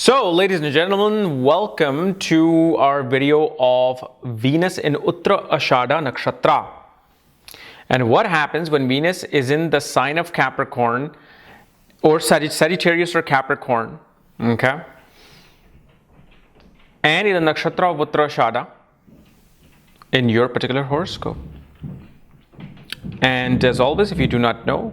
So, ladies and gentlemen, welcome to our video of Venus in Uttarashada Nakshatra. And what happens when Venus is in the sign of Capricorn or Sagittarius or Capricorn, okay? And in the Nakshatra of Uttarashada in your particular horoscope. And as always, if you do not know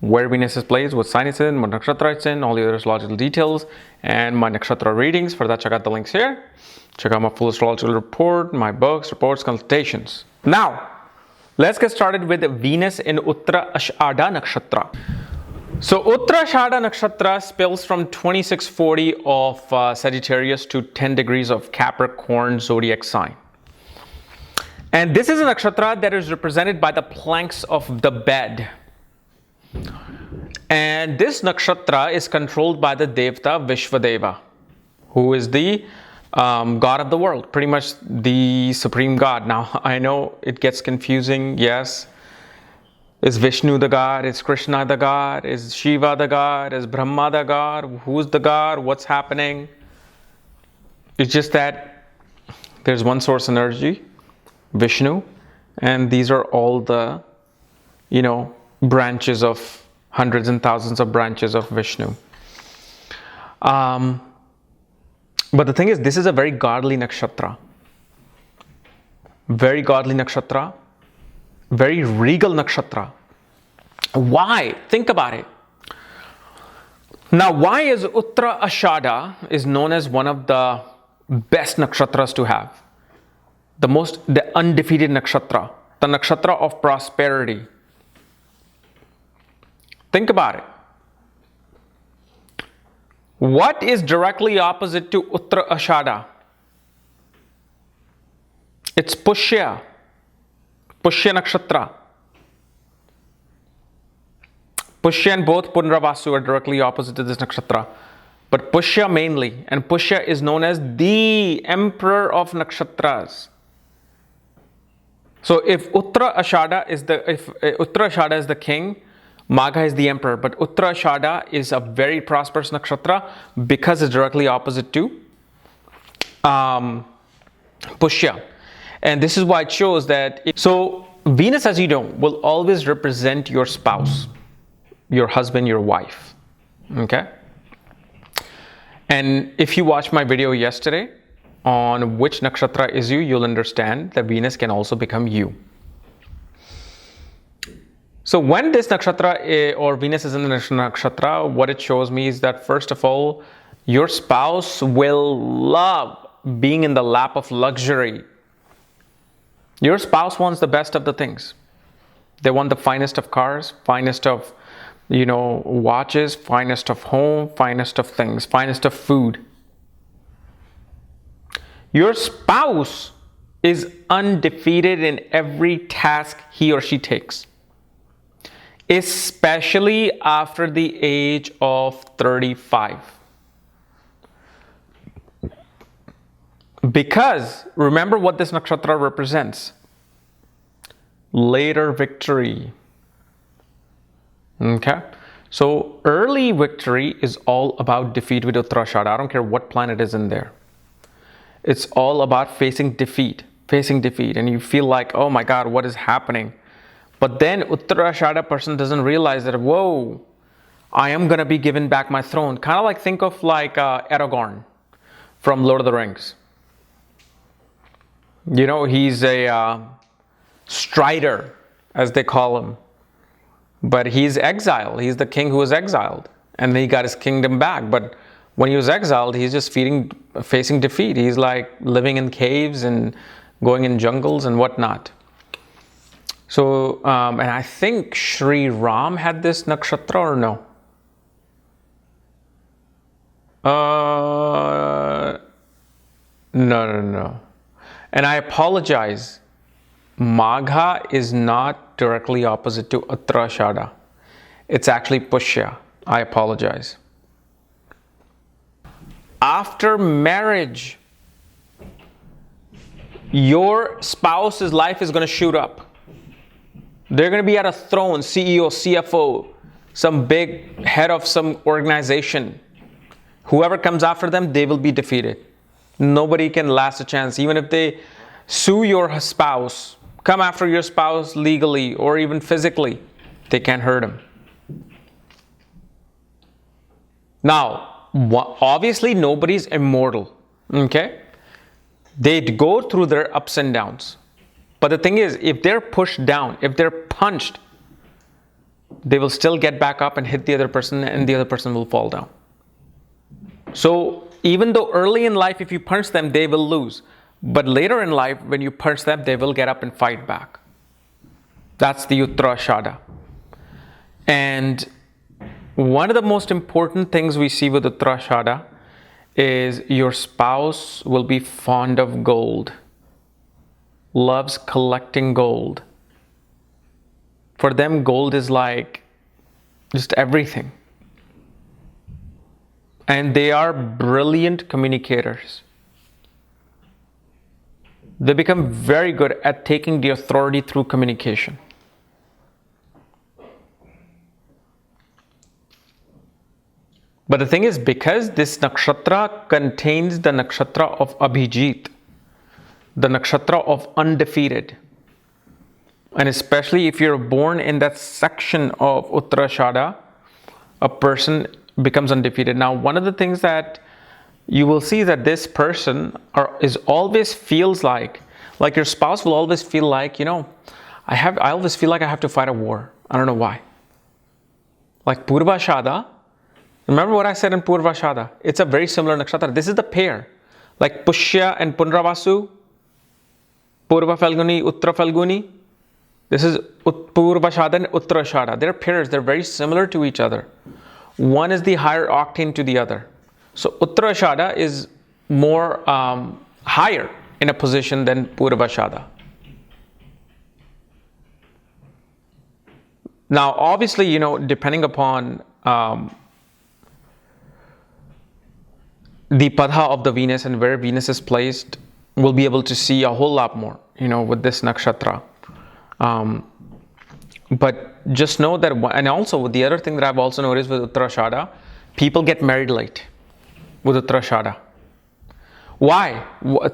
where Venus is placed, what sign it's in, what nakshatra it's in, all the other astrological details, and my nakshatra readings. For that, check out the links here. Check out my full astrological report, my books, reports, consultations. Now, let's get started with Venus in Uttarashada Nakshatra. So, Uttarashada Nakshatra spills from 2640 of Sagittarius to 10 degrees of Capricorn zodiac sign. And this is a nakshatra that is represented by the planks of the bed. And this nakshatra is controlled by the Devta Vishvadeva, who is the god of the world, pretty much the supreme god. Now, I know it gets confusing, yes. Is Vishnu the god? Is Krishna the god? Is Shiva the god? Is Brahma the god? Who's the god? What's happening? It's just that there's one source energy, Vishnu, and these are all the, branches of hundreds and thousands of branches of Vishnu. But the thing is, this is a very godly nakshatra. Very godly nakshatra. Very regal nakshatra. Why? Think about it. Now, why is Uttarashada is known as one of the best nakshatras to have? The undefeated nakshatra. The nakshatra of prosperity. Think about it. What is directly opposite to Uttarashada? It's Pushya. Pushya Nakshatra. Pushya and both Punravasu are directly opposite to this nakshatra. But Pushya mainly. And Pushya is known as the emperor of nakshatras. So if Uttarashada is the king, Magha is the emperor, but Uttarashada is a very prosperous nakshatra because it's directly opposite to Pushya. And this is why it shows that. So Venus, as you know, will always represent your spouse, your husband, your wife. Okay? And if you watched my video yesterday on which nakshatra is you, you'll understand that Venus can also become you. So when this nakshatra or Venus is in the nakshatra, what it shows me is that first of all, your spouse will love being in the lap of luxury. Your spouse wants the best of the things. They want the finest of cars, finest of, watches, finest of home, finest of things, finest of food. Your spouse is undefeated in every task he or she takes, especially after the age of 35. Because remember what this nakshatra represents. Later victory. Okay? So early victory is all about defeat with Uttarashada. I don't care what planet is in there. It's all about facing defeat. And you feel like, oh my God, what is happening? But then Uttarashada person doesn't realize that, whoa, I am going to be given back my throne. Kind of like, think of like Aragorn from Lord of the Rings. He's a strider, as they call him. But he's exiled. He's the king who was exiled. And then he got his kingdom back. But when he was exiled, he's just facing defeat. He's like living in caves and going in jungles and whatnot. So, and I think Sri Ram had this nakshatra or no? No. And I apologize. Magha is not directly opposite to Uttarashada. It's actually Pushya. I apologize. After marriage, your spouse's life is going to shoot up. They're going to be at a throne, CEO, CFO, some big head of some organization Whoever comes after them, they will be defeated. Nobody can last a chance. Even if they sue your spouse, come after your spouse legally or even physically, they can't hurt him. Now, obviously nobody's immortal, okay? They go through their ups and downs. But the thing is, if they're pushed down, if they're punched, they will still get back up and hit the other person, and the other person will fall down. So even though early in life, if you punch them, they will lose. But later in life, when you punch them, they will get up and fight back. That's the Uttarashada. And one of the most important things we see with Uttarashada is your spouse will be fond of gold, loves collecting gold. For them, gold is like just everything. And they are brilliant communicators. They become very good at taking the authority through communication. But the thing is, because this nakshatra contains the nakshatra of Abhijit, the nakshatra of undefeated, and especially if you're born in that section of Uttarashada, a person becomes undefeated. Now, one of the things that you will see that this person always feels like your spouse will always feel like, I always feel like I have to fight a war. I don't know why. Like Purvashada, remember what I said in Purvashada? It's a very similar nakshatra. This is the pair. Like Pushya and Punravasu, Purva Falguni, Uttara Falguni. This is Purvashada and Uttarashada. They're pairs. They're very similar to each other. One is the higher octane to the other. So Uttarashada is more higher in a position than Purvashada. Now, obviously, depending upon the padha of the Venus and where Venus is placed, we'll be able to see a whole lot more, with this nakshatra. But just know that, and also the other thing that I've also noticed with Uttarashada, people get married late with Uttarashada. Why?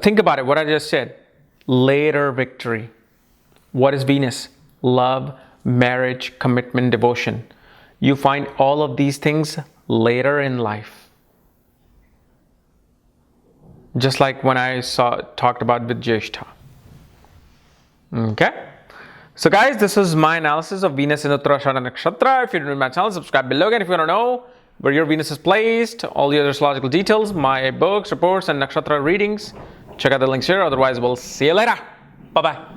Think about it, what I just said. Later victory. What is Venus? Love, marriage, commitment, devotion. You find all of these things later in life. Just like when I talked about with Jyotish. Okay? So guys, this is my analysis of Venus in Uttarashada Nakshatra. If you're new to my channel, subscribe below. And if you want to know where your Venus is placed, all the other astrological details, my books, reports, and Nakshatra readings, check out the links here. Otherwise, we'll see you later. Bye-bye.